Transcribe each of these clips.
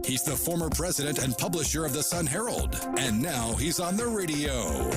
He's the former president and publisher of the Sun Herald, and now he's on the radio.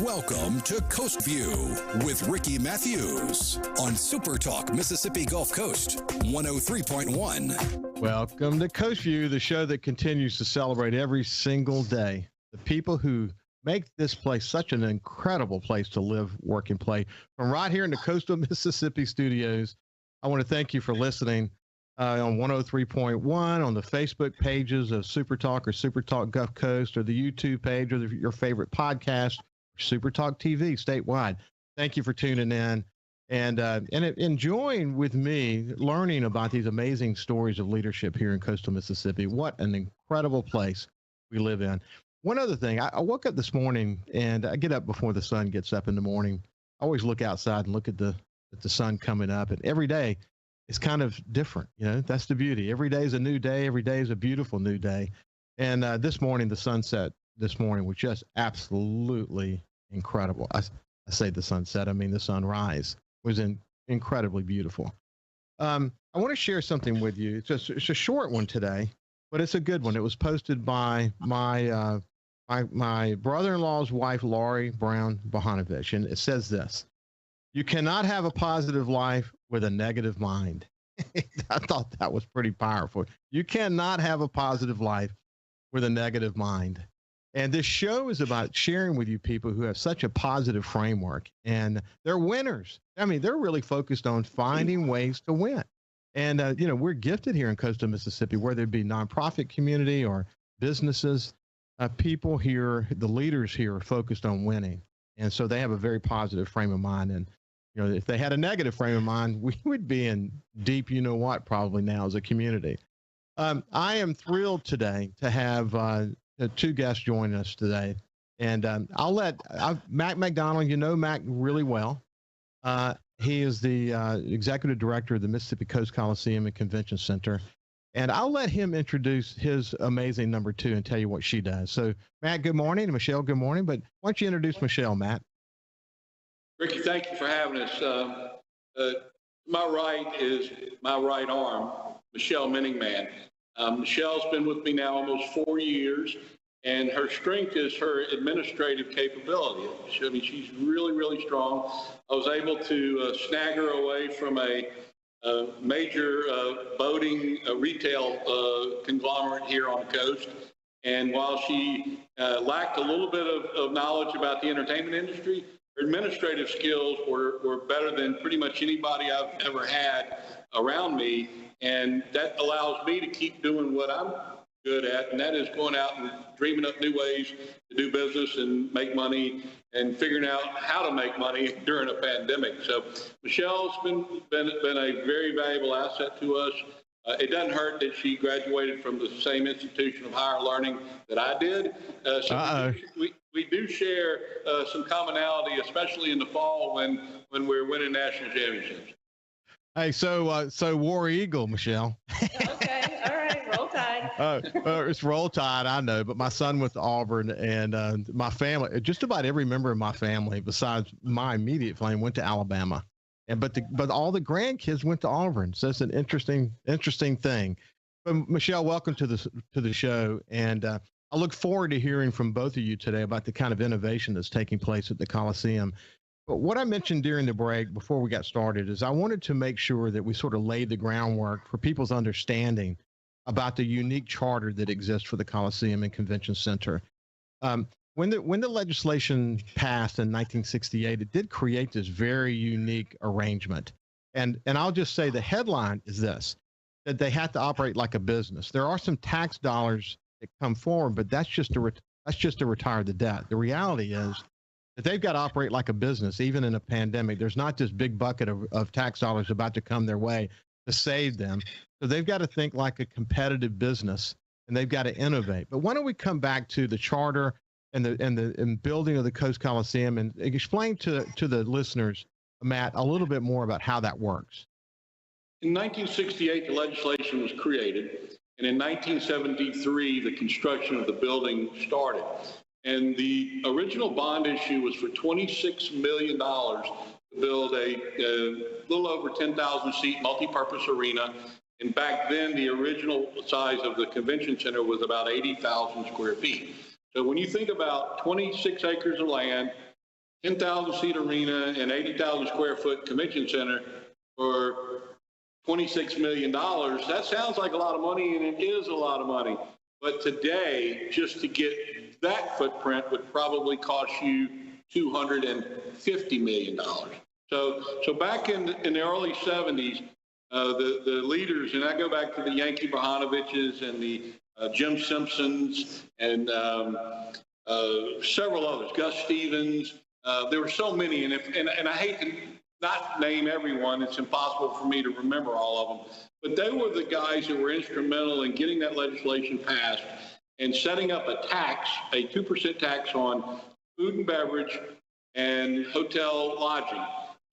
Welcome to Coast Vue with Ricky Mathews on SuperTalk Mississippi Gulf Coast 103.1. Welcome to Coast Vue, the show that continues to celebrate every single day the people who make this place such an incredible place to live, work, and play. From right here in the coastal Mississippi studios, I want to thank you for listening on 103.1, on the Facebook pages of SuperTalk or SuperTalk Gulf Coast, or the YouTube page, or your favorite podcast, SuperTalk TV statewide. Thank you for tuning in and enjoying with me, learning about these amazing stories of leadership here in coastal Mississippi. What an incredible place we live in. One other thing, I woke up this morning, and I get up before the sun gets up in the morning. I always look outside and look at the sun coming up, and every day it's kind of different. You know, that's the beauty. Every day is a new day. Every day is a beautiful new day. And this morning, the sunset this morning was just absolutely incredible. I say the sunset, I mean the sunrise was incredibly beautiful. I want to share something with you. It's a short one today, but it's a good one. It was posted by my brother-in-law's wife, Laurie Brown Bohanovich, and it says this: "You cannot have a positive life with a negative mind." I thought that was pretty powerful. You cannot have a positive life with a negative mind. And this show is about sharing with you people who have such a positive framework, and they're winners. I mean, they're really focused on finding ways to win. And, we're gifted here in coastal Mississippi, whether it be nonprofit community or businesses. People here, the leaders here, are focused on winning. And so they have a very positive frame of mind. And, if they had a negative frame of mind, we would be in deep, probably now as a community. I am thrilled today to have two guests joining us today. And I'll let Mac McDonnell, you know Mac really well. He is the executive director of the Mississippi Coast Coliseum and Convention Center. And I'll let him introduce his amazing number two and tell you what she does. So, Matt, good morning. And Michelle, good morning. But why don't you introduce Michelle, Matt? Ricky, thank you for having us. My right is my right arm, Michelle Minningman. Michelle's been with me now almost 4 years, and her strength is her administrative capability. I mean, she's really, really strong. I was able to snag her away from a major boating retail conglomerate here on the coast. And while she lacked a little bit of knowledge about the entertainment industry, her administrative skills were better than pretty much anybody I've ever had around me. And that allows me to keep doing what I'm good at, and that is going out and dreaming up new ways to do business and make money and figuring out how to make money during a pandemic. So Michelle's been a very valuable asset to us. It doesn't hurt that she graduated from the same institution of higher learning that I did. So we do share some commonality, especially in the fall when we're winning national championships. Hey, so War Eagle, Michelle. Okay, all right, roll tide. It's roll tide, I know, but my son went to Auburn, and my family, just about every member of my family, besides my immediate family, went to Alabama. But all the grandkids went to Auburn, so it's an interesting thing. But Michelle, welcome to the show, and I look forward to hearing from both of you today about the kind of innovation that's taking place at the Coliseum. But what I mentioned during the break before we got started is I wanted to make sure that we sort of laid the groundwork for people's understanding about the unique charter that exists for the Coliseum and Convention Center. When the legislation passed in 1968, it did create this very unique arrangement. And I'll just say the headline is this, that they have to operate like a business. There are some tax dollars that come forward, but that's just to retire the debt. The reality is that they've got to operate like a business, even in a pandemic. There's not this big bucket of tax dollars about to come their way to save them. So they've got to think like a competitive business, and they've got to innovate. But why don't we come back to the charter and the building of the Coast Coliseum and explain to the listeners, Matt, a little bit more about how that works. In 1968, the legislation was created, and in 1973, the construction of the building started. And the original bond issue was for $26 million to build a little over 10,000 seat multi-purpose arena And back then, the original size of the convention center was about 80,000 square feet. So when you think about 26 acres of land, 10,000 seat arena, and 80,000 square foot convention center for $26 million, that sounds like a lot of money, and it is a lot of money. But today, just to get that footprint would probably cost you $250 million. So back in the early 70s, the leaders, and I go back to the Yankee Brahanoviches and the Jim Simpsons and several others, Gus Stevens. There were so many, and I hate to not name everyone. It's impossible for me to remember all of them. But they were the guys that were instrumental in getting that legislation passed and setting up a tax, a 2% tax on food and beverage and hotel lodging.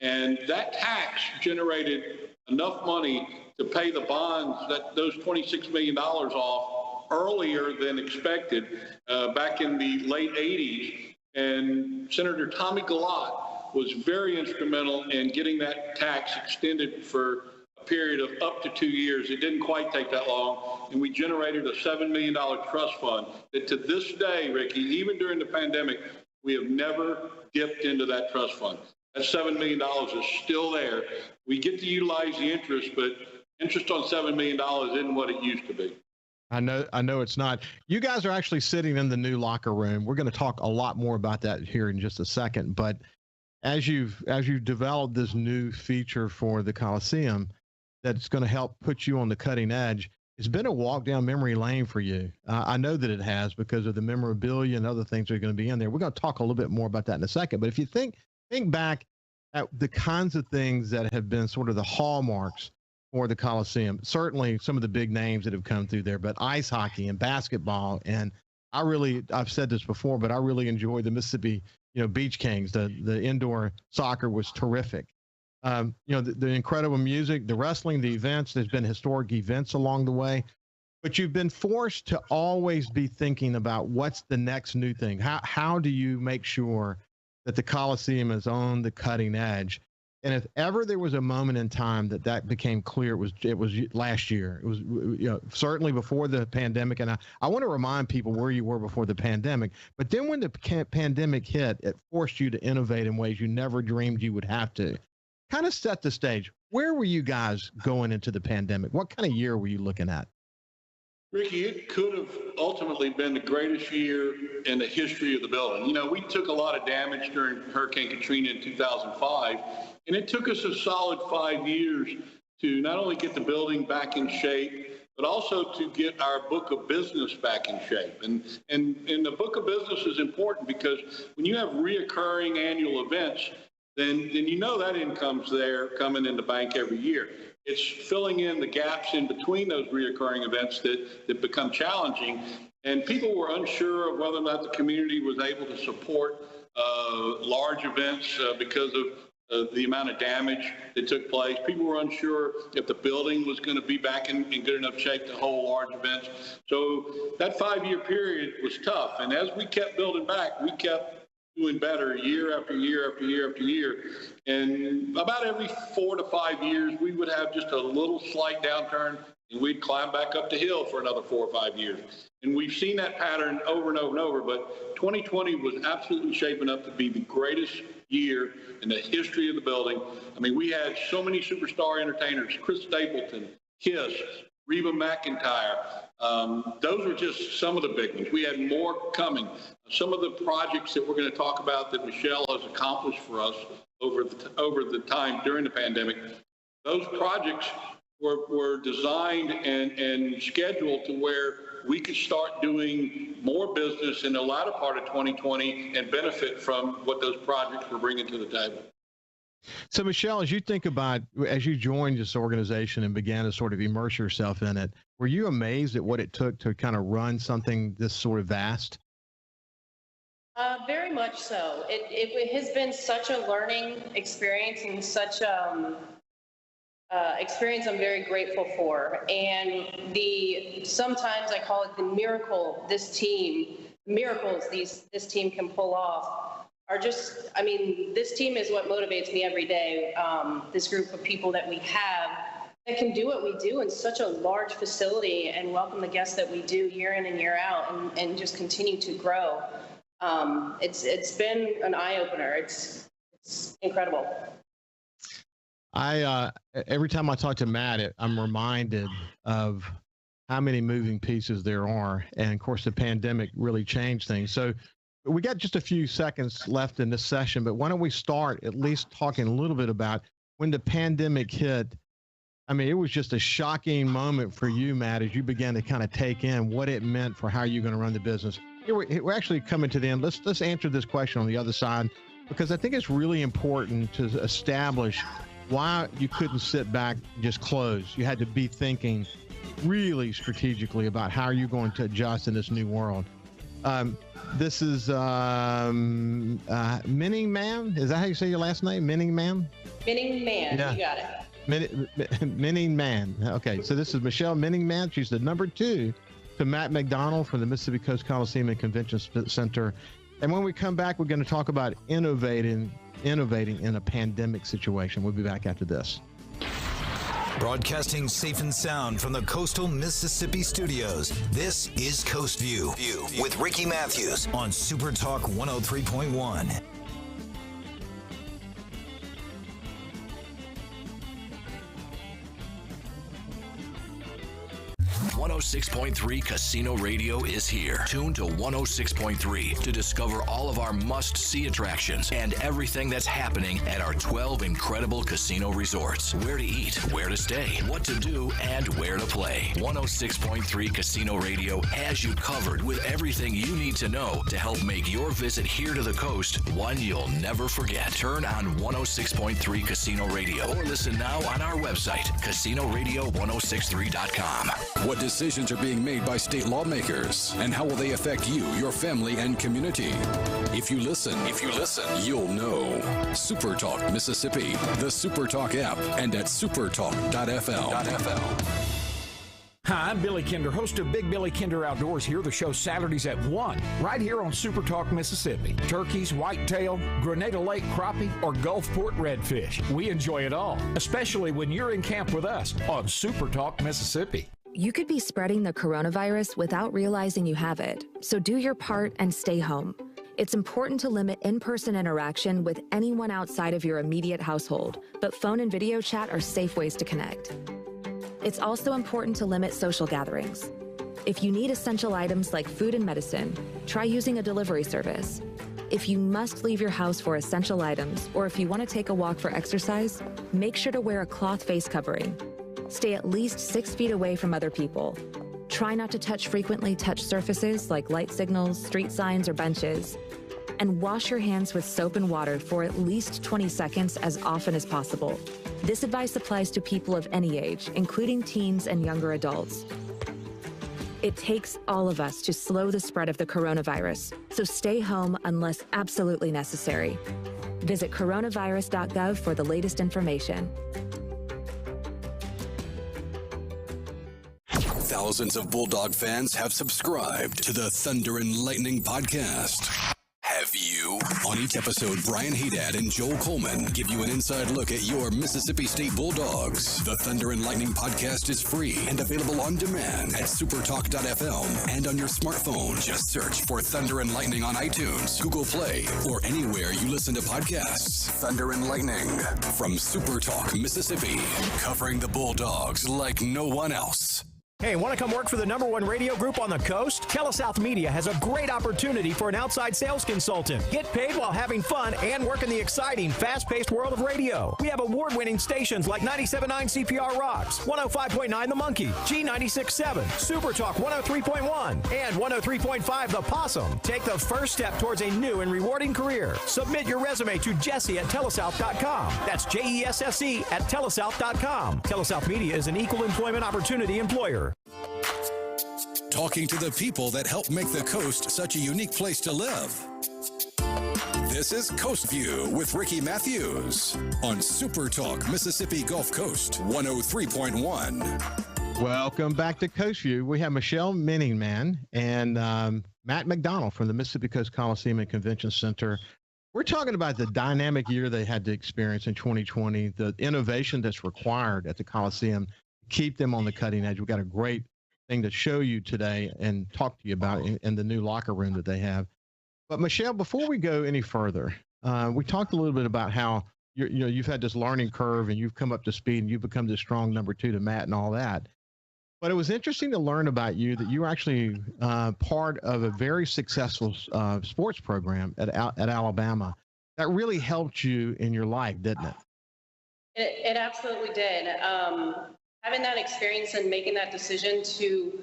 And that tax generated enough money to pay the bonds, that those $26 million off earlier than expected back in the late 80s. And Senator Tommy Gallat was very instrumental in getting that tax extended for a period of up to 2 years. It didn't quite take that long. And we generated a $7 million trust fund that to this day, Ricky, even during the pandemic, we have never dipped into that trust fund. That $7 million is still there. We get to utilize the interest, but interest on $7 million isn't what it used to be. I know it's not. You guys are actually sitting in the new locker room. We're going to talk a lot more about that here in just a second. But as you've developed this new feature for the Coliseum that's going to help put you on the cutting edge, it's been a walk down memory lane for you. I know that it has because of the memorabilia and other things that are going to be in there. We're going to talk a little bit more about that in a second. But if you think back at the kinds of things that have been sort of the hallmarks for the Coliseum, certainly some of the big names that have come through there, but ice hockey and basketball. And I've said this before, but I really enjoyed the Mississippi, Beach Kings. The indoor soccer was terrific. The incredible music, the wrestling, the events, there's been historic events along the way, but you've been forced to always be thinking about what's the next new thing. How do you make sure that the Coliseum is on the cutting edge? And if ever there was a moment in time that became clear, it was last year. It was certainly before the pandemic. And I want to remind people where you were before the pandemic. But then when the pandemic hit, it forced you to innovate in ways you never dreamed you would have to. Kind of set the stage. Where were you guys going into the pandemic? What kind of year were you looking at? Ricky, it could have ultimately been the greatest year in the history of the building. We took a lot of damage during Hurricane Katrina in 2005, and it took us a solid 5 years to not only get the building back in shape, but also to get our book of business back in shape. And the book of business is important because when you have reoccurring annual events, then that income's there coming in the bank every year. It's filling in the gaps in between those reoccurring events that become challenging. And people were unsure of whether or not the community was able to support large events because of the amount of damage that took place. People were unsure if the building was going to be back in good enough shape to hold large events. So that 5-year period was tough. And as we kept building back, we kept doing better year after year after year after year. And about every 4 to 5 years, we would have just a little slight downturn, and we'd climb back up the hill for another 4 or 5 years. And we've seen that pattern over and over and over, but 2020 was absolutely shaping up to be the greatest year in the history of the building. I mean, we had so many superstar entertainers: Chris Stapleton, Kiss, Reba McEntire. Those were just some of the big ones. We had more coming. Some of the projects that we're going to talk about that Michelle has accomplished for us over the time during the pandemic, those projects were designed and scheduled to where we could start doing more business in the latter part of 2020 and benefit from what those projects were bringing to the table. So, Michelle, as you joined this organization and began to sort of immerse yourself in it, were you amazed at what it took to kind of run something this sort of vast? Very much so. It has been such a learning experience and such experience I'm very grateful for. And sometimes I call it the miracle this team can pull off are just, this team is what motivates me every day. This group of people that we have that can do what we do in such a large facility and welcome the guests that we do year in and year out and just continue to grow. It's been an eye-opener. It's incredible. Every time I talk to Matt, I'm reminded of how many moving pieces there are. And of course, the pandemic really changed things. So we got just a few seconds left in this session, but why don't we start at least talking a little bit about when the pandemic hit. I mean, it was just a shocking moment for you, Matt, as you began to kind of take in what it meant for how you're going to run the business. We're actually coming to the end. Let's answer this question on the other side, because I think it's really important to establish why you couldn't sit back and just close. You had to be thinking really strategically about how you're going to adjust in this new world. This is Minning Man. Is that how you say your last name? Minning Man? Minning Man, yeah. You got it. Minning Man. Okay, so this is Michelle Minning Man. She's the number 2 to Matt McDonnell from the Mississippi Coast Coliseum and Convention Center. And when we come back, we're going to talk about innovating in a pandemic situation. We'll be back after this. Broadcasting safe and sound from the coastal Mississippi studios, this is Coast Vue with Ricky Mathews on SuperTalk 103.1. 106.3 Casino Radio is here. Tune to 106.3 to discover all of our must-see attractions and everything that's happening at our 12 incredible casino resorts. Where to eat, where to stay, what to do, and where to play. 106.3 Casino Radio has you covered with everything you need to know to help make your visit here to the coast one you'll never forget. Turn on 106.3 Casino Radio or listen now on our website, CasinoRadio1063.com. What decisions are being made by state lawmakers, and how will they affect you, your family, and community? If you listen, you'll know. SuperTalk Mississippi, the SuperTalk app, and at supertalk.fl. Hi, I'm Billy Kinder, host of Big Billy Kinder Outdoors here, the show Saturdays at 1, right here on SuperTalk Mississippi. Turkeys, whitetail, Grenada Lake crappie, or Gulfport redfish. We enjoy it all, especially when you're in camp with us on SuperTalk Mississippi. You could be spreading the coronavirus without realizing you have it, so do your part and stay home. It's important to limit in-person interaction with anyone outside of your immediate household, but phone and video chat are safe ways to connect. It's also important to limit social gatherings. If you need essential items like food and medicine, try using a delivery service. If you must leave your house for essential items, or if you want to take a walk for exercise, make sure to wear a cloth face covering. Stay at least 6 feet away from other people. Try not to frequently touch surfaces like light signals, street signs, or benches. And wash your hands with soap and water for at least 20 seconds as often as possible. This advice applies to people of any age, including teens and younger adults. It takes all of us to slow the spread of the coronavirus, so stay home unless absolutely necessary. Visit coronavirus.gov for the latest information. Thousands of Bulldog fans have subscribed to the Thunder and Lightning podcast. Have you? On each episode, Brian Haydad and Joel Coleman give you an inside look at your Mississippi State Bulldogs. The Thunder and Lightning podcast is free and available on demand at supertalk.fm and on your smartphone. Just search for Thunder and Lightning on iTunes, Google Play, or anywhere you listen to podcasts. Thunder and Lightning from SuperTalk Mississippi, covering the Bulldogs like no one else. Hey, want to come work for the #1 radio group on the coast? TeleSouth Media has a great opportunity for an outside sales consultant. Get paid while having fun and work in the exciting, fast-paced world of radio. We have award-winning stations like 97.9 CPR Rocks, 105.9 The Monkey, G96.7, SuperTalk 103.1, and 103.5 The Possum. Take the first step towards a new and rewarding career. Submit your resume to Jesse at telesouth.com. That's JESSE at telesouth.com. TeleSouth Media is an equal employment opportunity employer. Talking to the people that help make the coast such a unique place to live. This is Coast Vue with Ricky Mathews on SuperTalk Mississippi Gulf Coast 103.1. Welcome back to Coast Vue. We have Michelle Minning and Matt McDonnell from the Mississippi Coast Coliseum and Convention Center. We're talking about the dynamic year they had to experience in 2020, the innovation that's required at the Coliseum to keep them on the cutting edge. We've got a great thing to show you today and talk to you about in the new locker room that they have. But Michelle, before we go any further, we talked a little bit about how you've had this learning curve and you've come up to speed and you've become this strong number two to Matt and all that. But it was interesting to learn about you that you were actually part of a very successful sports program at Alabama that really helped you in your life, didn't it? It absolutely did. Having that experience and making that decision to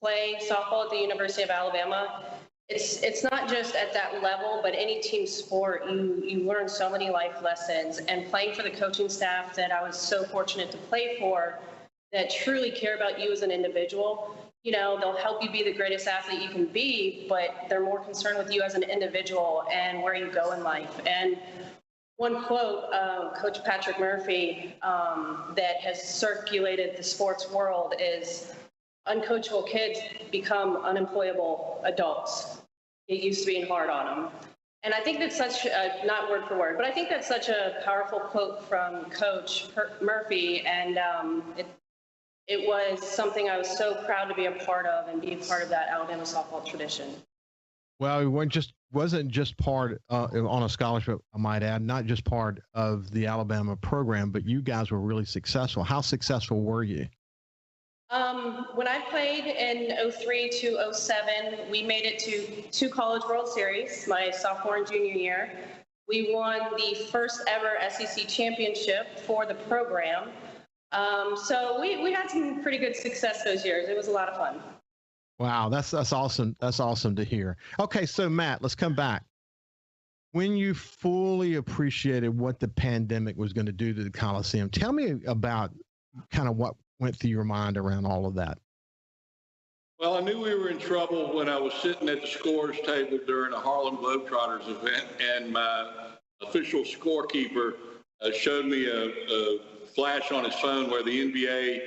play softball at the University of Alabama, it's not just at that level, but any team sport, you learn so many life lessons. And playing for the coaching staff that I was so fortunate to play for, that truly care about you as an individual. They'll help you be the greatest athlete you can be, but they're more concerned with you as an individual and where you go in life. And one quote, Coach Patrick Murphy, that has circulated the sports world is, uncoachable kids become unemployable adults. It used to being hard on them. And I think that's such a, not word for word, but I think that's such a powerful quote from Coach Murphy. And it was something I was so proud to be a part of and be a part of that Alabama softball tradition. Well, it wasn't just part on a scholarship, I might add, not just part of the Alabama program, but you guys were really successful. How successful were you? When I played in 03 to 07, we made it to 2 College World Series, my sophomore and junior year. We won the first ever SEC championship for the program. So we had some pretty good success those years. It was a lot of fun. Wow, that's awesome. That's awesome to hear. Okay, so Matt, let's come back. When you fully appreciated what the pandemic was going to do to the Coliseum, tell me about kind of what went through your mind around all of that. Well, I knew we were in trouble when I was sitting at the scores table during a Harlem Globetrotters event, and my official scorekeeper showed me a flash on his phone where the NBA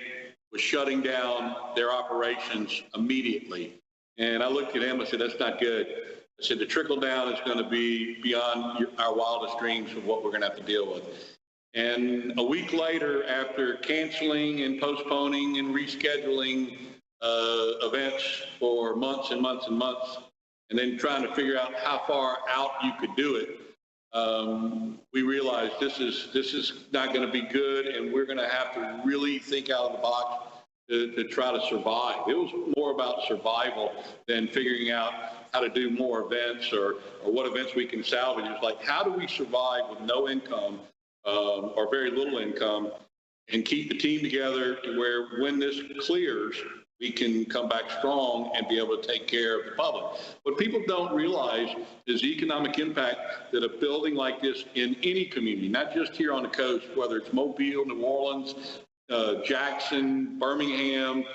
was shutting down their operations immediately. And I looked at him, I said, that's not good. I said, the trickle down is going to be beyond our wildest dreams of what we're going to have to deal with. And a week later, after canceling and postponing and rescheduling events for months and months and months, and then trying to figure out how far out you could do it, we realized this is not going to be good, and we're going to have to really think out of the box to try to survive. It was more about survival than figuring out how to do more events or what events we can salvage. It's like, how do we survive with no income or very little income and keep the team together to where when this clears, we can come back strong and be able to take care of the public. What people don't realize is the economic impact that a building like this in any community, not just here on the coast, whether it's Mobile, New Orleans, Jackson, Birmingham,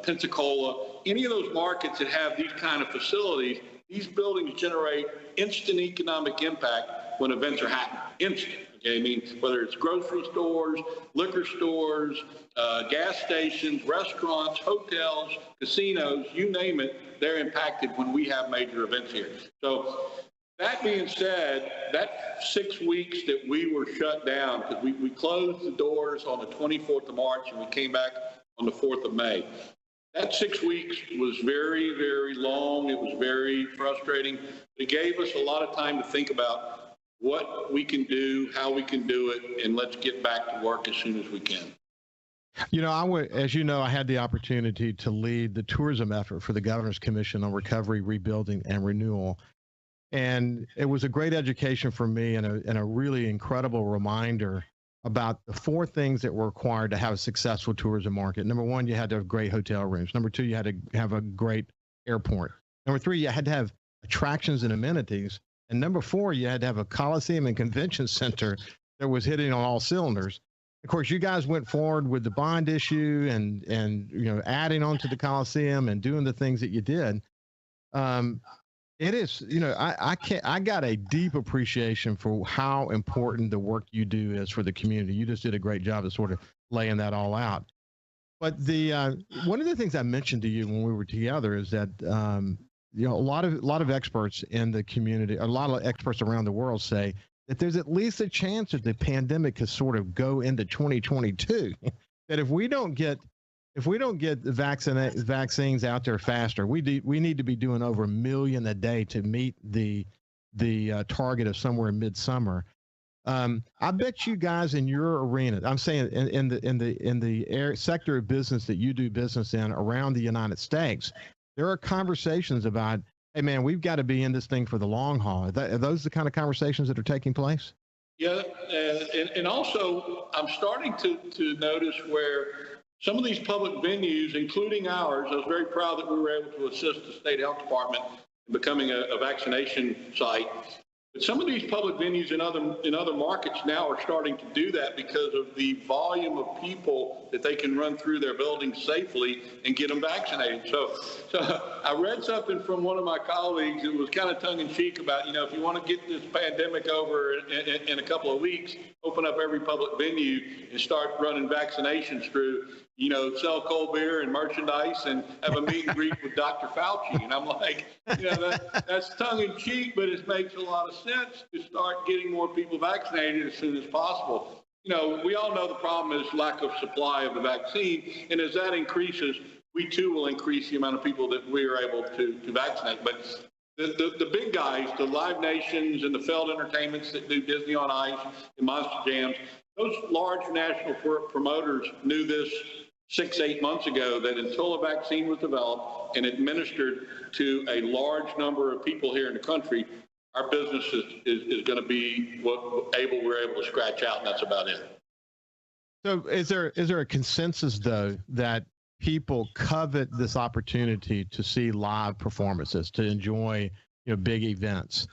Pensacola, any of those markets that have these kind of facilities, these buildings generate instant economic impact when events are happening, instant. Okay, I mean, whether it's grocery stores, liquor stores, gas stations, restaurants, hotels, casinos, you name it, they're impacted when we have major events here. So that being said, that 6 weeks that we were shut down, because we closed the doors on the 24th of March and we came back on the 4th of May. That 6 weeks was very, very long. It was very frustrating. It gave us a lot of time to think about what we can do, how we can do it, and let's get back to work as soon as we can. You know, as you know, I had the opportunity to lead the tourism effort for the Governor's Commission on Recovery, Rebuilding, and Renewal. And it was a great education for me and a really incredible reminder about the 4 things that were required to have a successful tourism market. Number 1, you had to have great hotel rooms. Number 2, you had to have a great airport. Number 3, you had to have attractions and amenities. And number 4, you had to have a Coliseum and Convention Center that was hitting on all cylinders. Of course, you guys went forward with the bond issue and adding on to the Coliseum and doing the things that you did. It is, I got a deep appreciation for how important the work you do is for the community. You just did a great job of sort of laying that all out. But one of the things I mentioned to you when we were together is that a lot of experts in the community, a lot of experts around the world say that there's at least a chance that the pandemic could sort of go into 2022. That if we don't get the vaccines out there faster, we need to be doing over 1 million a day to meet the target of somewhere in midsummer. I bet you guys in your arena, I'm saying in the sector of business that you do business in around the United States, there are conversations about, hey man, we've got to be in this thing for the long haul. Are those the kind of conversations that are taking place? Yeah, and also I'm starting to notice where some of these public venues, including ours, I was very proud that we were able to assist the state health department in becoming a vaccination site. But some of these public venues in other markets now are starting to do that because of the volume of people that they can run through their buildings safely and get them vaccinated. So I read something from one of my colleagues. It was kind of tongue-in-cheek about, if you want to get this pandemic over in a couple of weeks, open up every public venue and start running vaccinations through. Sell cold beer and merchandise and have a meet and greet with Dr. Fauci. And I'm like, that's tongue in cheek, but it makes a lot of sense to start getting more people vaccinated as soon as possible. We all know the problem is lack of supply of the vaccine. And as that increases, we too will increase the amount of people that we are able to vaccinate. But the big guys, the Live Nations and the Feld Entertainments that do Disney on Ice and Monster Jams, those large national promoters knew this 6-8 months ago, that until a vaccine was developed and administered to a large number of people here in the country, our business is going to be what we're able to scratch out, and that's about it. So is there a consensus, though, that people covet this opportunity to see live performances, to enjoy big events,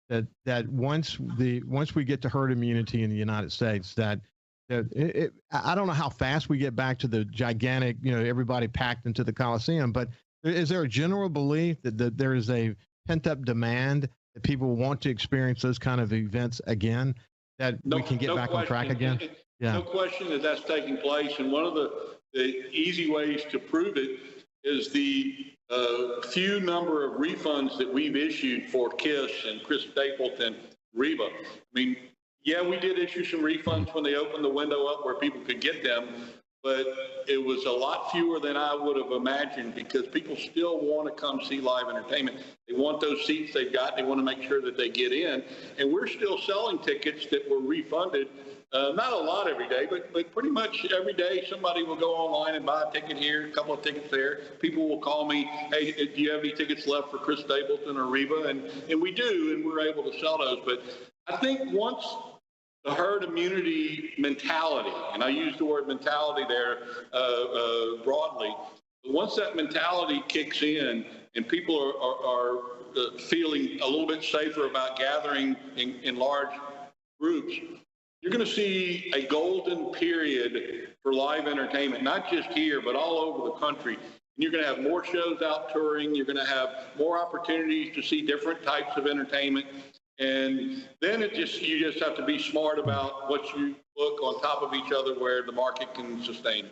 that once we get to herd immunity in the United States, that I don't know how fast we get back to the gigantic, everybody packed into the Coliseum, but is there a general belief that there is a pent-up demand that people want to experience those kind of events again, that we can get back on track again? Yeah. No question that that's taking place. And one of the easy ways to prove it is the few number of refunds that we've issued for KISS and Chris Stapleton, Reba. I mean, yeah, we did issue some refunds when they opened the window up where people could get them, but it was a lot fewer than I would have imagined, because people still want to come see live entertainment. They want those seats they've got. They want to make sure that they get in. And we're still selling tickets that were refunded. Not a lot every day, but pretty much every day somebody will go online and buy a ticket here, a couple of tickets there. People will call me, hey, do you have any tickets left for Chris Stapleton or Reba? And we do, and we're able to sell those. But I think once the herd immunity mentality, and I use the word mentality there broadly, once that mentality kicks in and people are feeling a little bit safer about gathering in large groups, you're going to see a golden period for live entertainment, not just here, but all over the country. And you're going to have more shows out touring. You're going to have more opportunities to see different types of entertainment. And then you just have to be smart about what you book on top of each other where the market can sustain.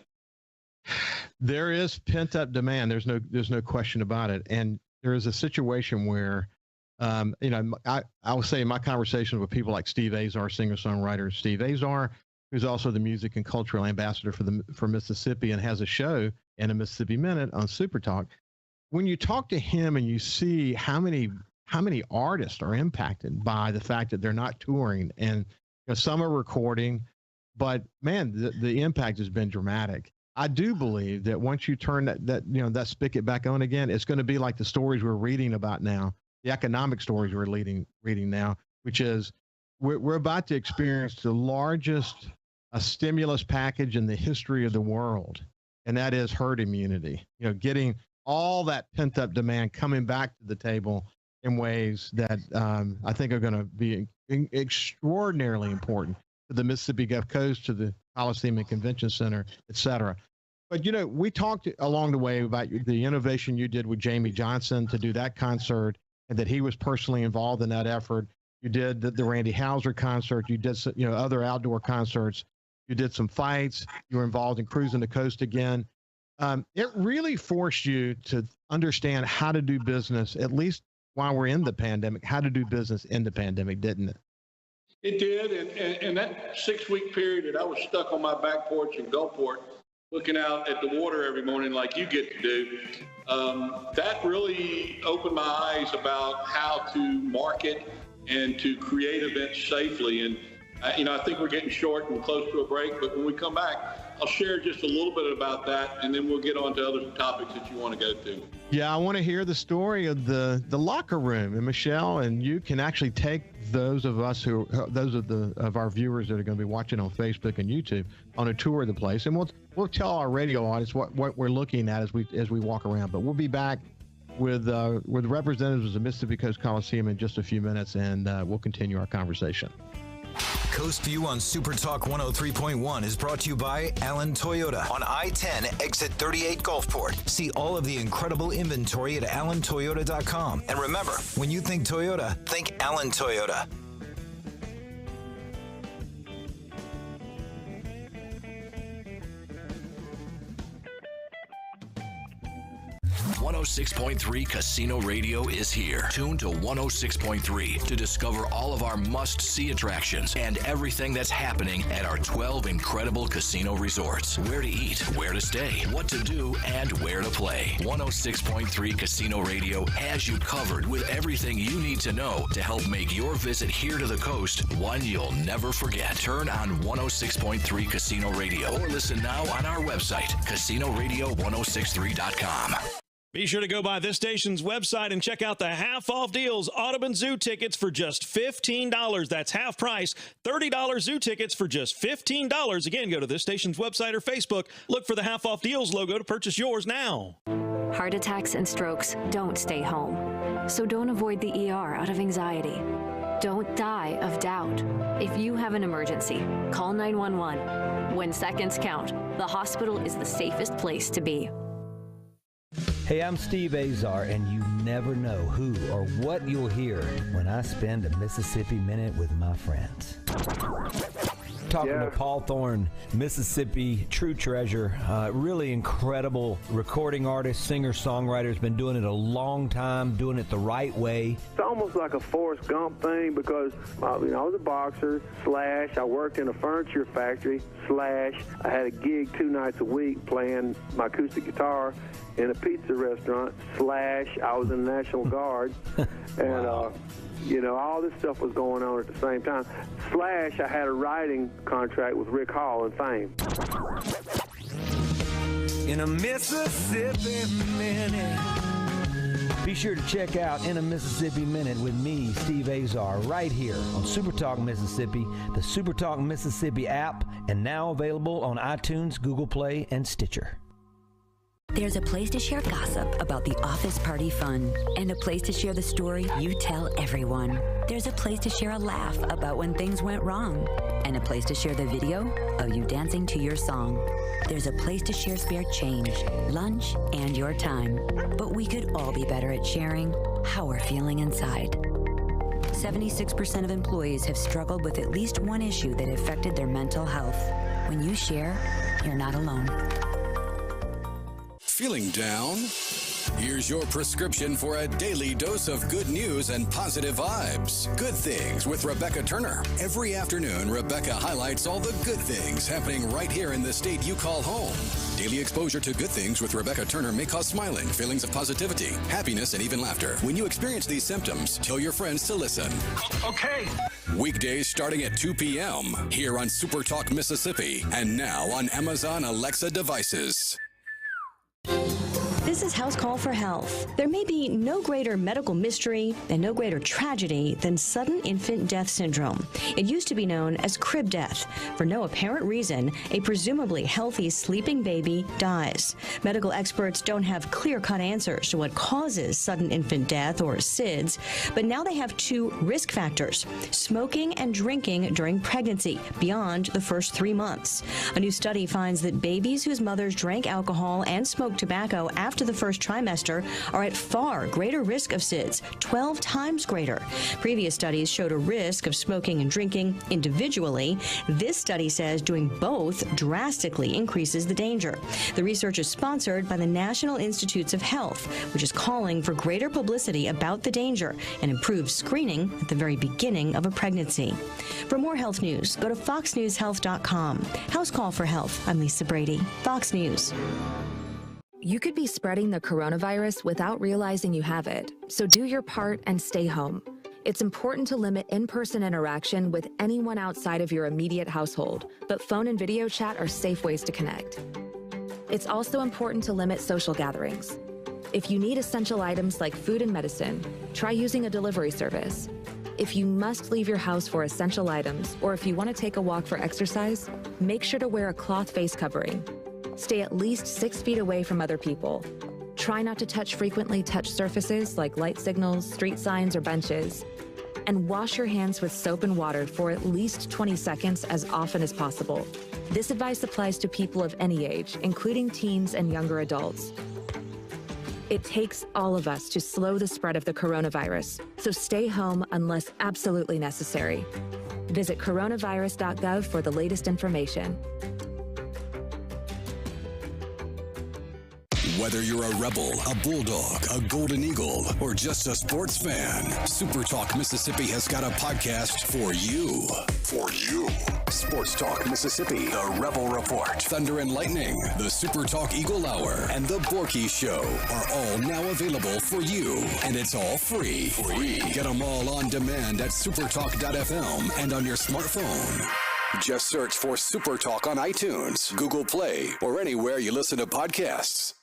There is pent up demand. There's no question about it. And there is a situation where, I will say in my conversations with people like Steve Azar, singer-songwriter Steve Azar, who's also the music and cultural ambassador for Mississippi and has a show in a Mississippi Minute on SuperTalk. When you talk to him and you see how many artists are impacted by the fact that they're not touring, and some are recording, but man, the impact has been dramatic. I do believe that once you turn that spigot back on again, it's going to be like the stories we're reading about now, the economic stories we're reading now, which is we're about to experience the largest stimulus package in the history of the world, and that is herd immunity. Getting all that pent up demand coming back to the table in ways that I think are going to be extraordinarily important to the Mississippi Gulf Coast, to the Coliseum and Convention Center, et cetera. But, we talked along the way about the innovation you did with Jamie Johnson to do that concert, and that he was personally involved in that effort. You did the Randy Houser concert. You did other outdoor concerts. You did some fights. You were involved in Cruising the Coast again. it really forced you to understand how to do business, at least while we're in the pandemic, how to do business in the pandemic, didn't it? It did, and that 6-week period that I was stuck on my back porch in Gulfport, looking out at the water every morning like you get to do, that really opened my eyes about how to market and to create events safely. And I think we're getting short and close to a break, but when we come back, I'll share just a little bit about that, and then we'll get on to other topics that you want to go to. Yeah, I want to hear the story of the locker room. And Michelle, and you can actually take those of us of our viewers that are going to be watching on Facebook and YouTube on a tour of the place, and we'll tell our radio audience what we're looking at as we walk around. But we'll be back with representatives of Mississippi Coast Coliseum in just a few minutes, and we'll continue our conversation. Coast View on SuperTalk 103.1 is brought to you by Allen Toyota on I-10 exit 38 Gulfport. See all of the incredible inventory at allentoyota.com. And remember, when you think Toyota, think Allen Toyota. 106.3 Casino Radio is here. Tune to 106.3 to discover all of our must-see attractions and everything that's happening at our 12 incredible casino resorts. Where to eat, where to stay, what to do, and where to play. 106.3 Casino Radio has you covered with everything you need to know to help make your visit here to the coast one you'll never forget. Turn on 106.3 Casino Radio or listen now on our website, casinoradio1063.com. Be sure to go by this station's website and check out the half-off deals. Audubon Zoo tickets for just $15. That's half price. $30 zoo tickets for just $15. Again, go to this station's website or Facebook. Look for the half-off deals logo to purchase yours now. Heart attacks and strokes don't stay home. So don't avoid the ER out of anxiety. Don't die of doubt. If you have an emergency, call 911. When seconds count, the hospital is the safest place to be. Hey, I'm Steve Azar, and you never know who or what you'll hear when I spend a Mississippi Minute with my friends. Talking to Paul Thorne, Mississippi true treasure, really incredible recording artist, singer, songwriter. Has been doing it a long time, doing it the right way. It's almost like a Forrest Gump thing because I was a boxer, / I worked in a furniture factory, / I had a gig 2 nights a week playing my acoustic guitar in a pizza restaurant, / I was in the National Guard, and wow. All this stuff was going on at the same time. / I had a writing contract with Rick Hall and Fame. In a Mississippi Minute. Be sure to check out In a Mississippi Minute with me, Steve Azar, right here on SuperTalk Mississippi, the SuperTalk Mississippi app, and now available on iTunes, Google Play, and Stitcher. There's a place to share gossip about the office party fun, and a place to share the story you tell everyone. There's a place to share a laugh about when things went wrong, and a place to share the video of you dancing to your song. There's a place to share spare change, lunch, and your time. But we could all be better at sharing how we're feeling inside. 76% of employees have struggled with at least one issue that affected their mental health. When you share, you're not alone. Feeling down? Here's your prescription for a daily dose of good news and positive vibes. Good Things with Rebecca Turner. Every afternoon, Rebecca highlights all the good things happening right here in the state you call home. Daily exposure to Good Things with Rebecca Turner may cause smiling, feelings of positivity, happiness, and even laughter. When you experience these symptoms, tell your friends to listen. Okay. Weekdays starting at 2 p.m. here on SuperTalk Mississippi and now on Amazon Alexa devices. This is House Call for Health. There may be no greater medical mystery and no greater tragedy than sudden infant death syndrome. It used to be known as crib death. For no apparent reason, a presumably healthy sleeping baby dies. Medical experts don't have clear-cut answers to what causes sudden infant death, or SIDS, but now they have 2 risk factors: smoking and drinking during pregnancy beyond the first 3 months. A new study finds that babies whose mothers drank alcohol and smoked tobacco after after the first trimester are at far greater risk of SIDS, 12 times greater. Previous studies showed a risk of smoking and drinking individually. This study says doing both drastically increases the danger. The research is sponsored by the National Institutes of Health, which is calling for greater publicity about the danger and improved screening at the very beginning of a pregnancy. For more health news, go to foxnewshealth.com. House Call for Health. I'm Lisa Brady, Fox News. You could be spreading the coronavirus without realizing you have it, so do your part and stay home. It's important to limit in-person interaction with anyone outside of your immediate household, but phone and video chat are safe ways to connect. It's also important to limit social gatherings. If you need essential items like food and medicine, try using a delivery service. If you must leave your house for essential items, or if you want to take a walk for exercise, make sure to wear a cloth face covering. Stay at least 6 feet away from other people. Try not to touch frequently touched surfaces like light signals, street signs, or benches. And wash your hands with soap and water for at least 20 seconds as often as possible. This advice applies to people of any age, including teens and younger adults. It takes all of us to slow the spread of the coronavirus, so stay home unless absolutely necessary. Visit coronavirus.gov for the latest information. Whether you're a Rebel, a Bulldog, a Golden Eagle, or just a sports fan, SuperTalk Mississippi has got a podcast for you. For you. Sports Talk Mississippi, the Rebel Report, Thunder and Lightning, the SuperTalk Eagle Hour, and the Borky Show are all now available for you. And it's all free. Get them all on demand at supertalk.fm and on your smartphone. Just search for SuperTalk on iTunes, Google Play, or anywhere you listen to podcasts.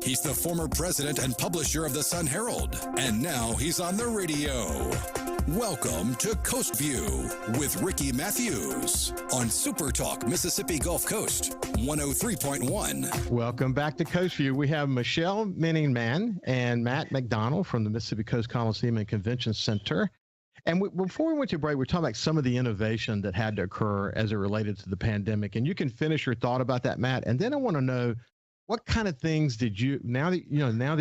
He's the former president and publisher of the Sun Herald, and now he's on the radio. Welcome to Coast Vue with Ricky Mathews on SuperTalk Mississippi Gulf Coast 103.1. Welcome back to Coast Vue. We have Michelle Menningman and Matt McDonnell from the Mississippi Coast Coliseum and Convention Center. And before we went to break, we're talking about some of the innovation that had to occur as it related to the pandemic. And you can finish your thought about that, Matt. And then I want to know, what kind of things did you, now that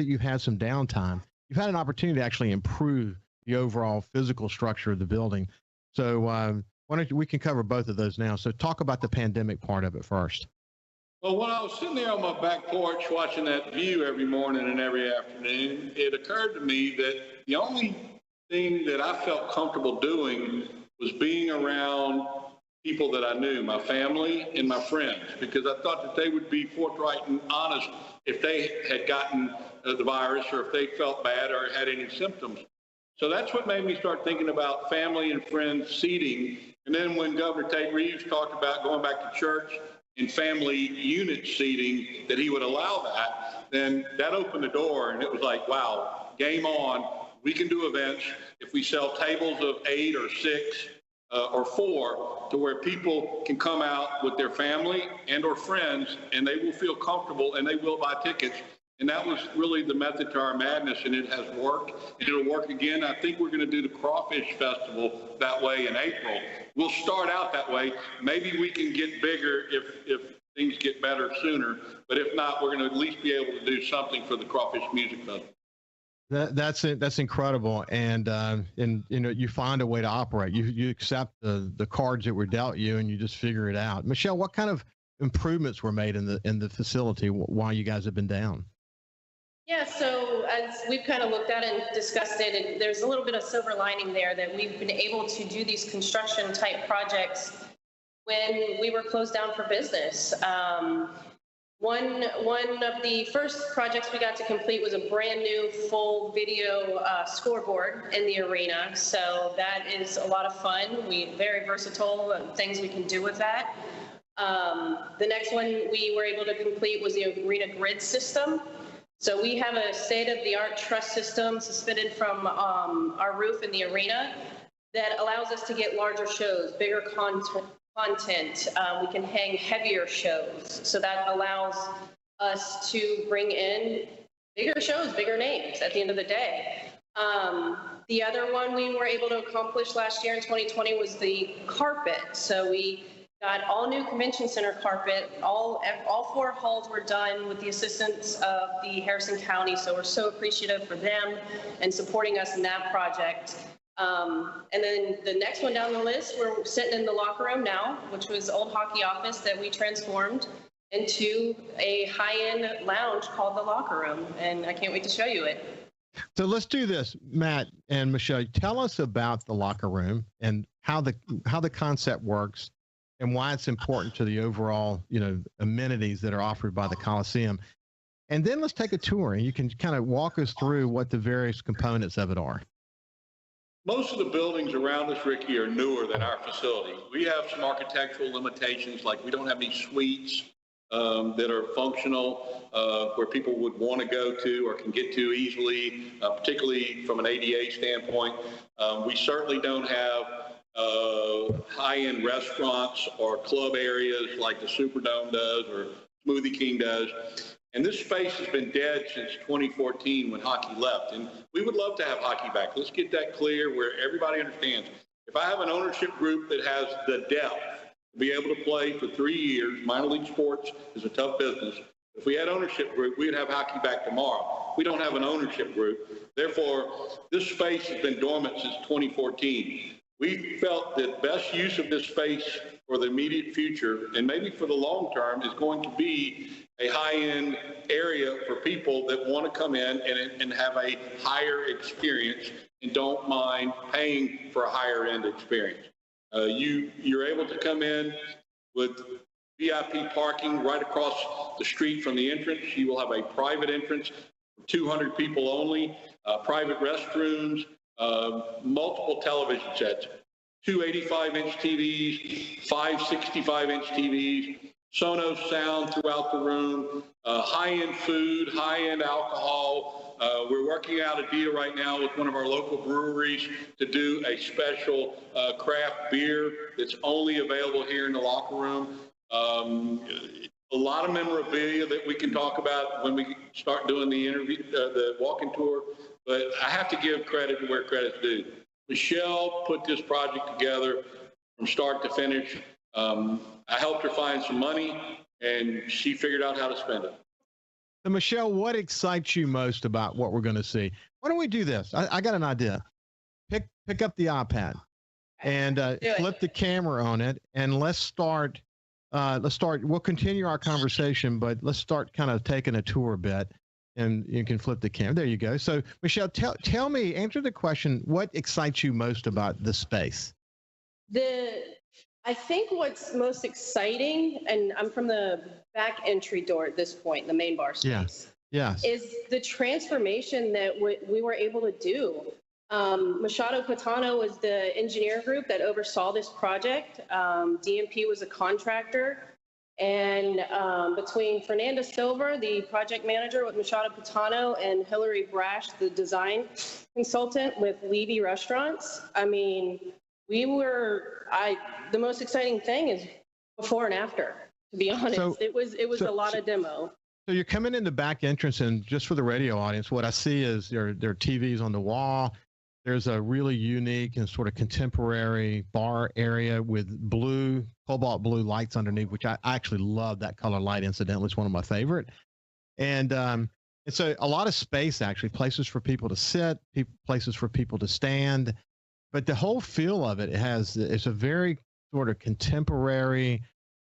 you've had some downtime, you've had an opportunity to actually improve the overall physical structure of the building. So why don't we can cover both of those now. So talk about the pandemic part of it first. Well, when I was sitting there on my back porch watching that view every morning and every afternoon, it occurred to me that the only thing that I felt comfortable doing was being around people that I knew, my family and my friends, because I thought that they would be forthright and honest if they had gotten the virus or if they felt bad or had any symptoms. So that's what made me start thinking about family and friends seating. And then when Governor Tate Reeves talked about going back to church and family unit seating, that he would allow that, then that opened the door and it was like, wow, game on. We can do events if we sell tables of 8 or 6 or 4 to where people can come out with their family and or friends and they will feel comfortable and they will buy tickets. And that was really the method to our madness, and it has worked, and it'll work again. I think we're going to do the Crawfish Festival that way in April. We'll start out that way. Maybe we can get bigger if things get better sooner, but if not, we're going to at least be able to do something for the Crawfish Music Festival. That's it. That's incredible. And you find a way to operate. You accept the cards that were dealt you, and you just figure it out. Michelle, what kind of improvements were made in the facility while you guys have been down? Yeah, so as we've kind of looked at and discussed it, and there's a little bit of silver lining there that we've been able to do these construction type projects when we were closed down for business. One of the first projects we got to complete was a brand new full video scoreboard in the arena. So that is a lot of fun. Very versatile things we can do with that. The next one we were able to complete was the arena grid system. So we have a state-of-the-art truss system suspended from our roof in the arena that allows us to get larger shows, bigger content. We can hang heavier shows. So that allows us to bring in bigger shows, bigger names at the end of the day. The other one we were able to accomplish last year in 2020 was the carpet. So we Got all new convention center carpet. All 4 halls were done with the assistance of the Harrison County. So we're so appreciative for them and supporting us in that project. And then the next one down the list, we're sitting in the locker room now, which was old hockey office that we transformed into a high-end lounge called the Locker Room. And I can't wait to show you it. So let's do this, Matt and Michelle. Tell us about the locker room and how the concept works and why it's important to the overall, amenities that are offered by the Coliseum. And then let's take a tour, and you can kind of walk us through what the various components of it are. Most of the buildings around us, Ricky, are newer than our facility. We have some architectural limitations, like we don't have any suites that are functional, where people would want to go to or can get to easily, particularly from an ADA standpoint. We certainly don't have high-end restaurants or club areas like the Superdome does or Smoothie King does. And this space has been dead since 2014 when hockey left. And we would love to have hockey back. Let's get that clear where everybody understands. If I have an ownership group that has the depth to be able to play for 3 years, minor league sports is a tough business. If we had ownership group, we'd have hockey back tomorrow. We don't have an ownership group. Therefore, this space has been dormant since 2014. We felt that best use of this space for the immediate future and maybe for the long term is going to be a high-end area for people that want to come in and have a higher experience and don't mind paying for a higher-end experience. You're able to come in with VIP parking right across the street from the entrance. You will have a private entrance for 200 people only, private restrooms, multiple television sets, 2 85-inch TVs, 5 65-inch TVs, Sonos sound throughout the room, high-end food, high-end alcohol. We're working out a deal right now with one of our local breweries to do a special craft beer that's only available here in the locker room. A lot of memorabilia that we can talk about when we start doing the interview, the walking tour. But I have to give credit to where credit's due. Michelle put this project together from start to finish. I helped her find some money, and she figured out how to spend it. So, Michelle, what excites you most about what we're going to see? Why don't we do this? I got an idea. Pick up the iPad and flip the camera on it, and let's start. We'll continue our conversation, but let's start kind of taking a tour a bit. And you can flip the camera. There you go. So, Michelle, tell me, answer the question, what excites you most about the space? I think what's most exciting, and I'm from the back entry door at this point, the main bar space, yes. is the transformation that we were able to do. Machado Patano was the engineer group that oversaw this project. DMP was a contractor. And between Fernanda Silver, the project manager with Machado Patano, and Hillary Brash, the design consultant with Levy Restaurants, I mean, the most exciting thing is before and after, to be honest. So, it was a lot of demo. So you're coming in the back entrance, and just for the radio audience, what I see is there are TVs on the wall. There's a really unique and sort of contemporary bar area with cobalt blue lights underneath, which I actually love that color light. Incidentally, it's one of my favorite. And it's a lot of space, actually, places for people to sit, places for people to stand. But the whole feel of it's a very sort of contemporary,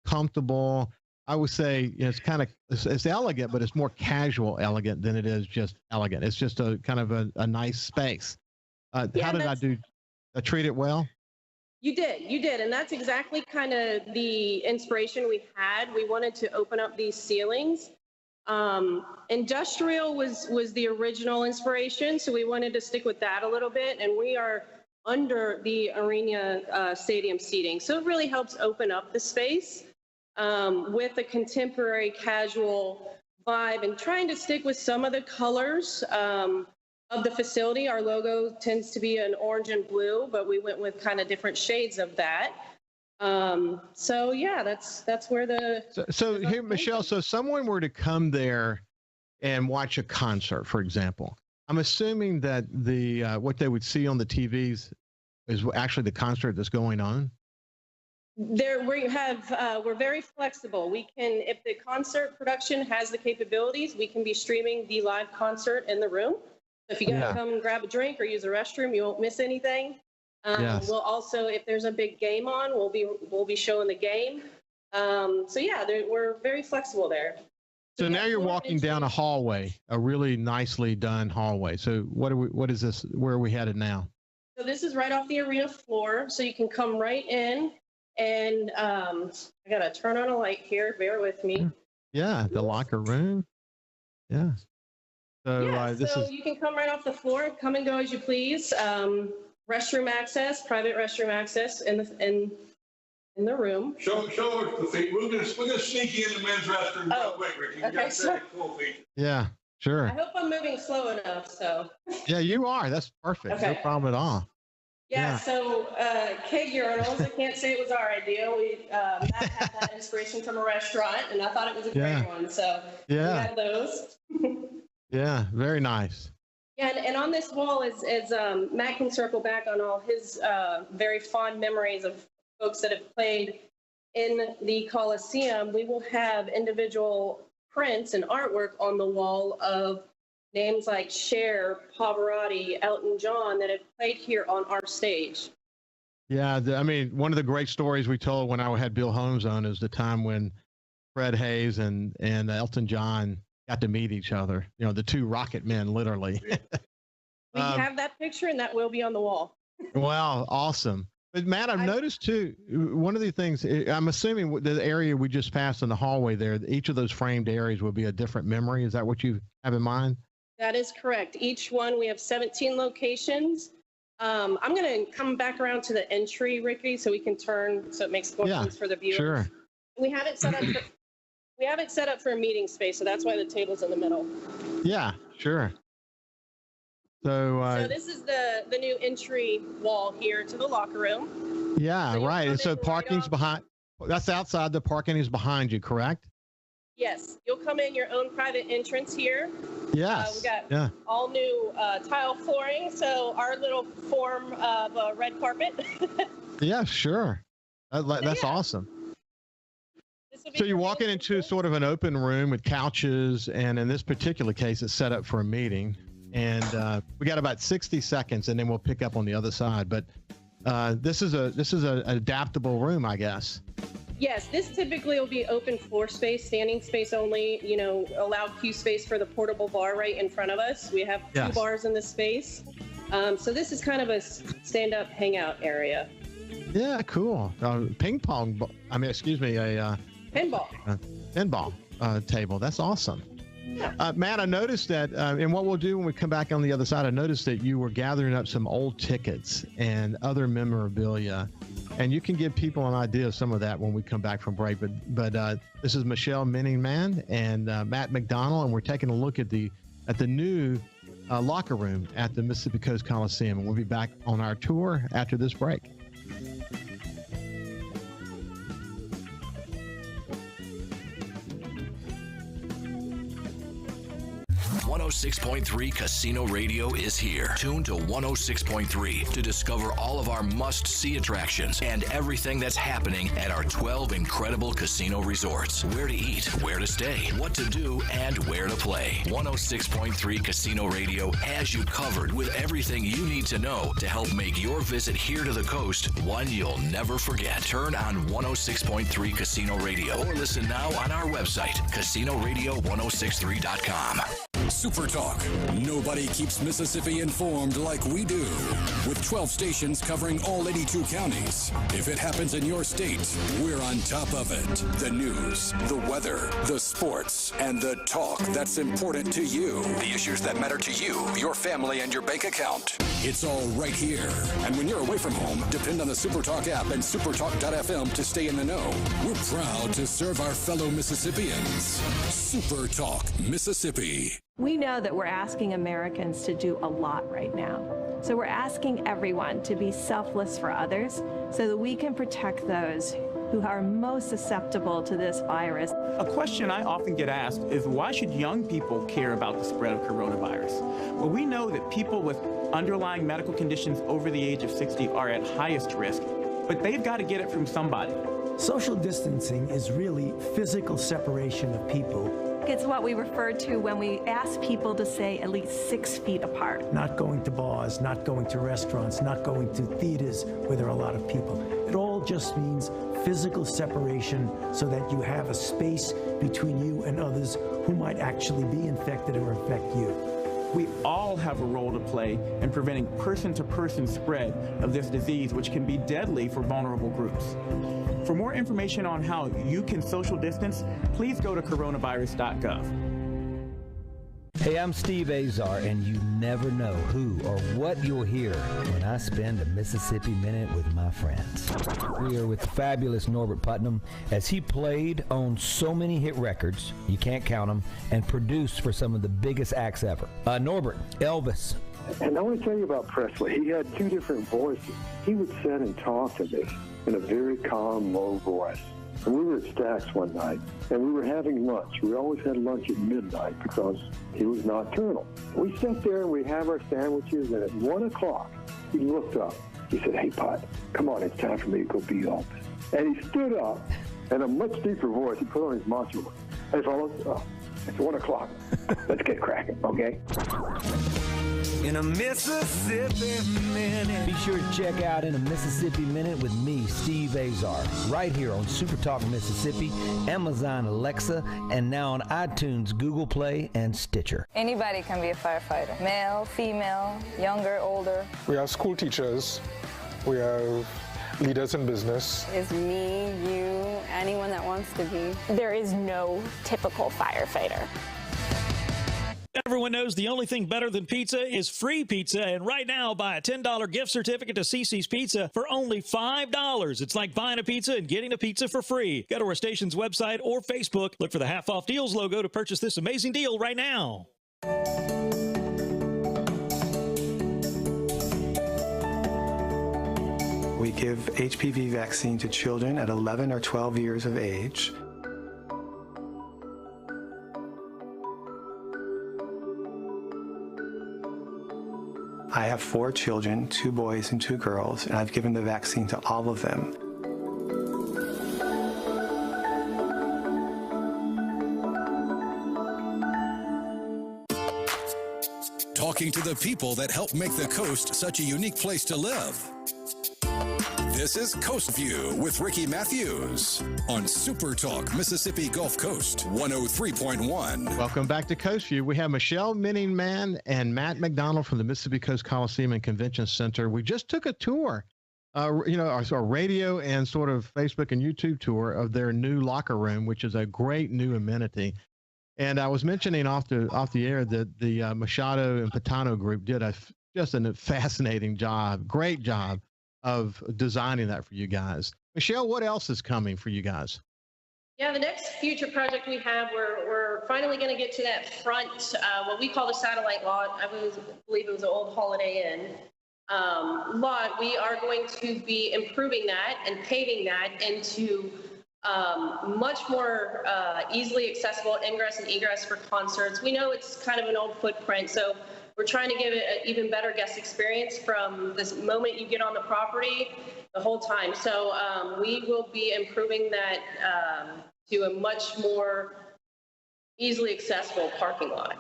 comfortable. I would say it's elegant, but it's more casual elegant than it is just elegant. It's just a kind of a nice space. How did I do? I treat it well? You did. And that's exactly kind of the inspiration we had. We wanted to open up these ceilings. Industrial was the original inspiration, so we wanted to stick with that a little bit. And we are under the arena stadium seating. So it really helps open up the space with a contemporary casual vibe and trying to stick with some of the colors of the facility. Our logo tends to be an orange and blue, but we went with kind of different shades of that. So yeah, that's where the. So here, Michelle, so if someone were to come there and watch a concert, for example, I'm assuming that what they would see on the TVs is actually the concert that's going on. We're very flexible. We can, if the concert production has the capabilities, we can be streaming the live concert in the room. So if you gotta come and grab a drink or use the restroom, you won't miss anything. We'll also, if there's a big game on, we'll be showing the game. So yeah, we're very flexible there. So now you're walking down a hallway, a really nicely done hallway. So what is this? Where are we headed now? So this is right off the arena floor. So you can come right in, and I gotta turn on a light here. Bear with me. Yeah, the locker room. Yeah. So so you can come right off the floor, come and go as you please. Restroom access, private restroom access in the room. Show us the feet. We're gonna sneak you in the men's restroom real quick, Ricky. Okay, so, cool feet. Yeah, sure. I hope I'm moving slow enough. So. Yeah, you are. That's perfect. Okay. No problem at all. Yeah. So keg urinals. I can't say it was our idea. Matt had that inspiration from a restaurant, and I thought it was a great one. So we had those. Yeah, very nice. Yeah, and on this wall is Matt can circle back on all his very fond memories of folks that have played in the Coliseum. We will have individual prints and artwork on the wall of names like Cher, Pavarotti, Elton John that have played here on our stage. Yeah, I mean, one of the great stories we told when I had Bill Holmes on is the time when Fred Hayes and Elton John got to meet each other. You know, the two rocket men, literally. We have that picture, and that will be on the wall. Wow, awesome. But Matt, I've noticed too, one of the things, I'm assuming the area we just passed in the hallway there, each of those framed areas will be a different memory. Is that what you have in mind? That is correct. Each one, we have 17 locations. I'm going to come back around to the entry, Ricky, so we can turn, so it makes more sense for the viewers. Sure. We have it set up for, for a meeting space, so that's why the table's in the middle. Yeah, sure. So this is the new entry wall here to the locker room. Yeah, so right. So parking's behind. That's outside. The parking is behind you, correct? Yes, you'll come in your own private entrance here. Yes. We got all new tile flooring, so our little form of a red carpet. Yeah, sure. That's awesome. So you're walking into sort of an open room with couches, and in this particular case, it's set up for a meeting. And we got about 60 seconds, and then we'll pick up on the other side. But this is an adaptable room, I guess. Yes, this typically will be open floor space, standing space only. You know, allow queue space for the portable bar right in front of us. We have two bars in this space, so this is kind of a stand-up hangout area. Yeah, cool. Ping pong. I mean, excuse me, a pinball. Pinball table. That's awesome. Yeah. Matt, I noticed that, and what we'll do when we come back on the other side, I noticed that you were gathering up some old tickets and other memorabilia, and you can give people an idea of some of that when we come back from break. But this is Michelle Menningman and Matt McDonnell, and we're taking a look at the new locker room at the Mississippi Coast Coliseum, and we'll be back on our tour after this break. 106.3 Casino Radio is here. Tune to 106.3 to discover all of our must-see attractions and everything that's happening at our 12 incredible casino resorts. Where to eat, where to stay, what to do, and where to play. 106.3 Casino Radio has you covered with everything you need to know to help make your visit here to the coast one you'll never forget. Turn on 106.3 Casino Radio or listen now on our website, CasinoRadio1063.com. SuperTalk. Nobody keeps Mississippi informed like we do. With 12 stations covering all 82 counties. If it happens in your state, we're on top of it. The news, the weather, the sports, and the talk that's important to you. The issues that matter to you, your family, and your bank account. It's all right here. And when you're away from home, depend on the SuperTalk app and supertalk.fm to stay in the know. We're proud to serve our fellow Mississippians. SuperTalk, Mississippi. We know that we're asking Americans to do a lot right now. So we're asking everyone to be selfless for others so that we can protect those who are most susceptible to this virus. A question I often get asked is, why should young people care about the spread of coronavirus? Well, we know that people with underlying medical conditions over the age of 60 are at highest risk. but they've got to get it from somebody. Social distancing is really physical separation of people. It's what we refer to when we ask people to stay at least 6 feet apart. Not going to bars, not going to restaurants, not going to theaters where there are a lot of people. It all just means physical separation so that you have a space between you and others who might actually be infected or infect you. We all have a role to play in preventing person-to-person spread of this disease, which can be deadly for vulnerable groups. For more information on how you can social distance, please go to coronavirus.gov. Hey, I'm Steve Azar, and you never know who or what you'll hear when I spend a Mississippi Minute with my friends. We are with the fabulous Norbert Putnam as he played on so many hit records, you can't count them, and produced for some of the biggest acts ever. Norbert, Elvis. And I want to tell you about Presley. He had 2 different voices. He would sit and talk to me in a very calm, low voice. And we were at Stack's one night, and we were having lunch. We always had lunch at midnight because he was nocturnal. We sat there and we have our sandwiches, and at 1 o'clock, he looked up. He said, "Hey, Pot, come on, it's time for me to go be Elvis." And he stood up, and a much deeper voice, he put on his macho voice. "Hey, fellas, it's 1 o'clock. Let's get cracking, okay?" In a Mississippi Minute. Be sure to check out In a Mississippi Minute with me, Steve Azar, right here on SuperTalk Mississippi, Amazon Alexa, and now on iTunes, Google Play, and Stitcher. Anybody can be a firefighter. Male, female, younger, older. We have school teachers. We have leaders in business. It's me, you, anyone that wants to be. There is no typical firefighter. Everyone knows the only thing better than pizza is free pizza, and right now, buy a $10 gift certificate to CiCi's Pizza for only $5. It's like buying a pizza and getting a pizza for free. Go to our station's website or Facebook. Look for the Half Off Deals logo to purchase this amazing deal right now. We give HPV vaccine to children at 11 or 12 years of age. I have 4 children, 2 boys and 2 girls, and I've given the vaccine to all of them. Talking to the people that help make the coast such a unique place to live. This is Coast View with Ricky Mathews on SuperTalk Mississippi Gulf Coast 103.1. Welcome back to Coast View. We have Michelle Minningman and Matt McDonnell from the Mississippi Coast Coliseum and Convention Center. We just took a tour, our radio and sort of Facebook and YouTube tour of their new locker room, which is a great new amenity. And I was mentioning off the air that the Machado and Patano group did just a fascinating job, great job of designing that for you guys. Michelle, what else is coming for you guys? Yeah, the next future project we have, we're finally going to get to that front, what we call the satellite lot. I believe it was an old Holiday Inn lot. We are going to be improving that and paving that into much more easily accessible ingress and egress for concerts. We know it's kind of an old footprint, so we're trying to give it an even better guest experience from this moment you get on the property the whole time. So we will be improving that to a much more easily accessible parking lot.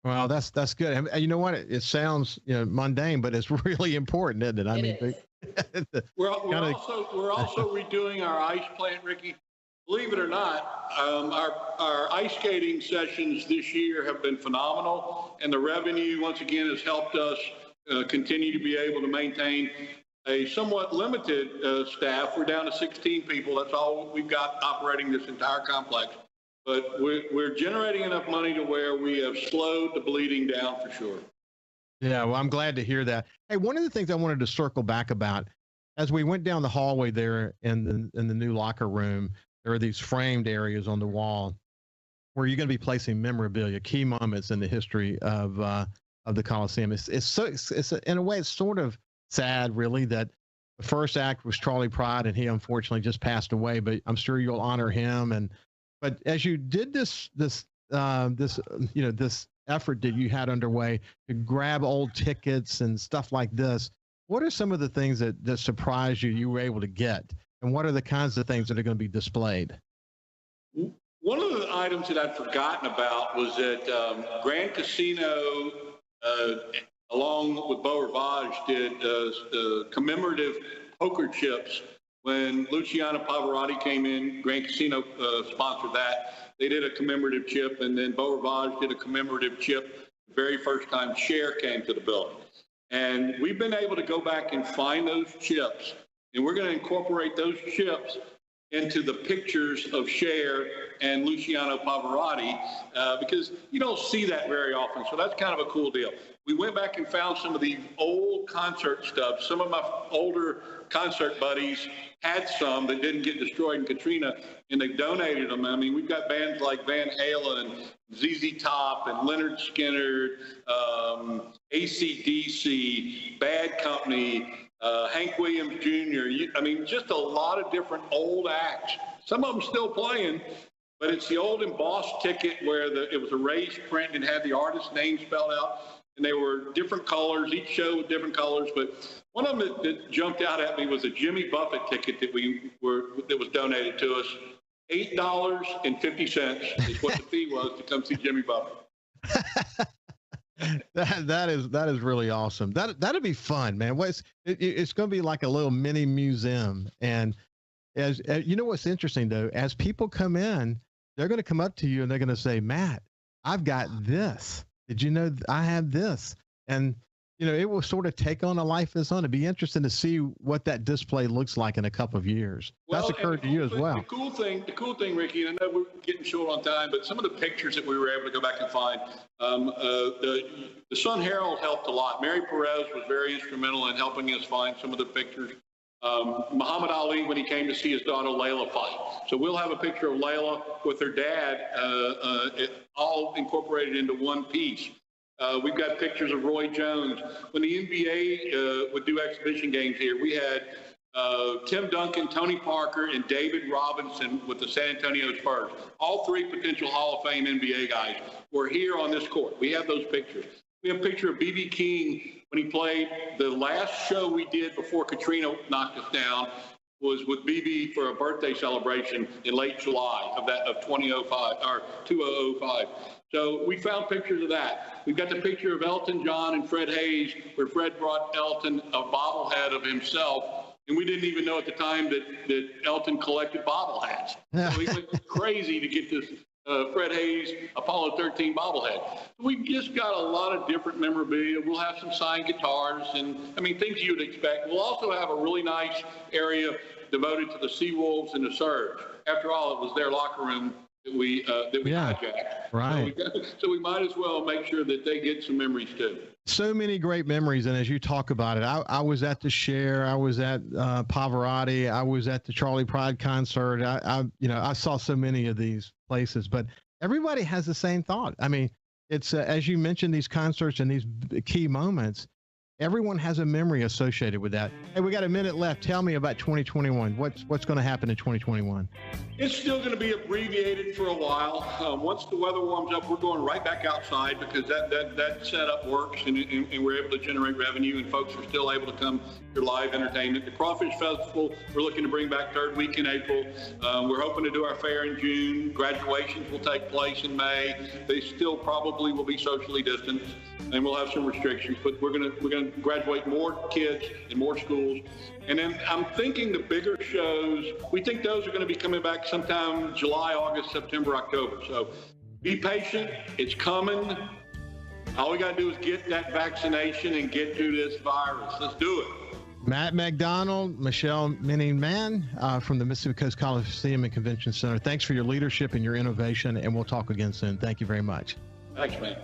Well, that's good. And you know what? It sounds mundane, but it's really important, isn't it? I mean, we're also redoing our ice plant, Ricky. Believe it or not, our ice skating sessions this year have been phenomenal, and the revenue, once again, has helped us continue to be able to maintain a somewhat limited staff. We're down to 16 people. That's all we've got operating this entire complex. But we're generating enough money to where we have slowed the bleeding down for sure. Yeah, well, I'm glad to hear that. Hey, one of the things I wanted to circle back about, as we went down the hallway there in the new locker room, there are these framed areas on the wall where you're going to be placing memorabilia, key moments in the history of the Coliseum. It's in a way, it's sort of sad, really, that the first act was Charlie Pride, and he unfortunately just passed away. But I'm sure you'll honor him. But as you did this effort that you had underway to grab old tickets and stuff like this, what are some of the things that surprised you were able to get? And what are the kinds of things that are going to be displayed? One of the items that I'd forgotten about was that Grand Casino, along with Beau Rivage, did commemorative poker chips. When Luciano Pavarotti came in, Grand Casino sponsored that. They did a commemorative chip, and then Beau Rivage did a commemorative chip the very first time Cher came to the building. And we've been able to go back and find those chips, and we're going to incorporate those chips into the pictures of Cher and Luciano Pavarotti because you don't see that very often. So that's kind of a cool deal. We went back and found some of the old concert stuff. Some of my older concert buddies had some that didn't get destroyed in Katrina, and they donated them. I mean, we've got bands like Van Halen, ZZ Top, and Leonard Skinner, AC/DC, Bad Company, Hank Williams Jr. I mean, just a lot of different old acts. Some of them still playing, but it's the old embossed ticket where it was a raised print and had the artist's name spelled out, and they were different colors, each show with different colors. But one of them that jumped out at me was a Jimmy Buffett ticket that was donated to us. $8.50 is what the fee was to come see Jimmy Buffett. That is really awesome. That'd be fun, man. It's going to be like a little mini museum. And as you know, what's interesting though, as people come in, they're going to come up to you and they're going to say, Matt, I've got this. Did you know I have this? And you know, it will sort of take on a life of its own. It'd be interesting to see what that display looks like in a couple of years. That's occurred to you as well. The cool thing, Ricky, and I know we're getting short on time, but some of the pictures that we were able to go back and find, the Sun Herald helped a lot. Mary Perez was very instrumental in helping us find some of the pictures. Muhammad Ali, when he came to see his daughter Layla fight. So we'll have a picture of Layla with her dad, all incorporated into one piece. We've got pictures of Roy Jones. When the NBA would do exhibition games here, we had Tim Duncan, Tony Parker, and David Robinson with the San Antonio Spurs. All three potential Hall of Fame NBA guys were here on this court. We have those pictures. We have a picture of B.B. King when he played. The last show we did before Katrina knocked us down was with B.B. for a birthday celebration in late July of 2005 or 2005. So we found pictures of that. We've got the picture of Elton John and Fred Hayes, where Fred brought Elton a bobblehead of himself, and we didn't even know at the time that Elton collected bobbleheads. So we went crazy to get this Fred Hayes Apollo 13 bobblehead. We've just got a lot of different memorabilia. We'll have some signed guitars and, I mean, things you would expect. We'll also have a really nice area devoted to the Seawolves and the Surge. After all, it was their locker room that we hijacked. Right. So we might as well make sure that they get some memories too. So many great memories, and as you talk about it, I was at the Cher, I was at Pavarotti, I was at the Charlie Pride concert. I saw so many of these places, but everybody has the same thought. I mean, it's as you mentioned, these concerts and these key moments. Everyone has a memory associated with that. Hey, we got a minute left. Tell me about 2021. What's going to happen in 2021? It's still going to be abbreviated for a while. Once the weather warms up, we're going right back outside because that setup works and we're able to generate revenue and folks are still able to come to live entertainment. The Crawfish Festival, we're looking to bring back third week in April. We're hoping to do our fair in June. Graduations will take place in May. They still probably will be socially distanced and we'll have some restrictions, but we're going to graduate more kids in more schools. And then I'm thinking the bigger shows, we think those are going to be coming back sometime July, August, September, October. So be patient. It's coming. All we got to do is get that vaccination and get through this virus. Let's do it. Matt McDonnell, Michelle Minning-Mann from the Mississippi Coast Coliseum and Convention Center. Thanks for your leadership and your innovation, and we'll talk again soon. Thank you very much. Thanks, man.